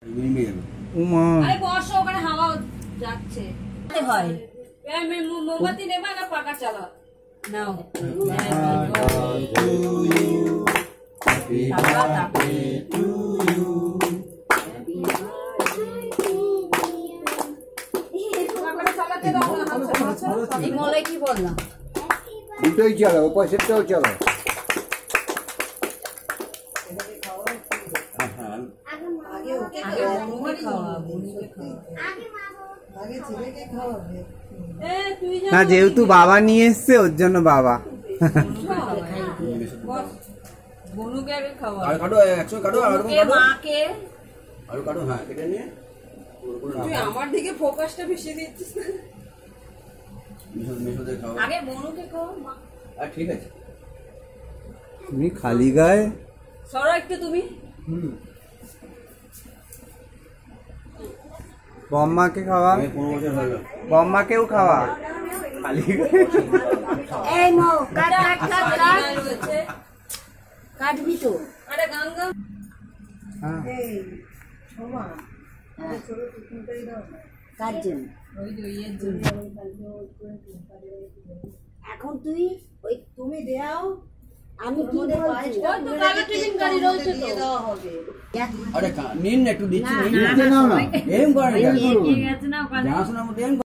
উমা আরে বসো, ওখানে হাওয়া যাচ্ছে। হয় মোমবাতি নেবা না পাকা চালা? নাও। এই মলাই কি বললাম? দুটোই চলো, পয়সাটাও চলো। না, যেহেতু বাবা নিয়ে এসছে ওর জন্য বাবা। বনুকে আগে খাওয়া। আর কাটো, একশো কাটো, আর মাকে আর কাটো। হ্যাঁ, কেটে নিয়ে তুই আমার দিকে ফোকাসটা বেশি দিচ্ছিস না। মেশোদের খাও আগে বনুকে খাও। ঠিক আছে। তুমি খালি গায়ে সরো একটু তুমি। বম্মাকে খাওয়া, 15 বছর হয়ে গেল। বম্মাকেও খাওয়া। খালি এই মো কাট কাট কাট কাটবি তো। আরে গঙ্গা এই ওমা ছোট টুকটাই দাও কাটছেন ওই যে এর জন্য। এখন তুই ওই তুমি দাও, আমি কি দেব? ওই তো কালো টিফিন গাড়ি রয়েছে তো দেওয়া হবে। আরে নিন একটু দিচ্ছি, নিন নাও না, এম করে এগিয়ে গেছে না ওখানে। জানা শোনা মতো এম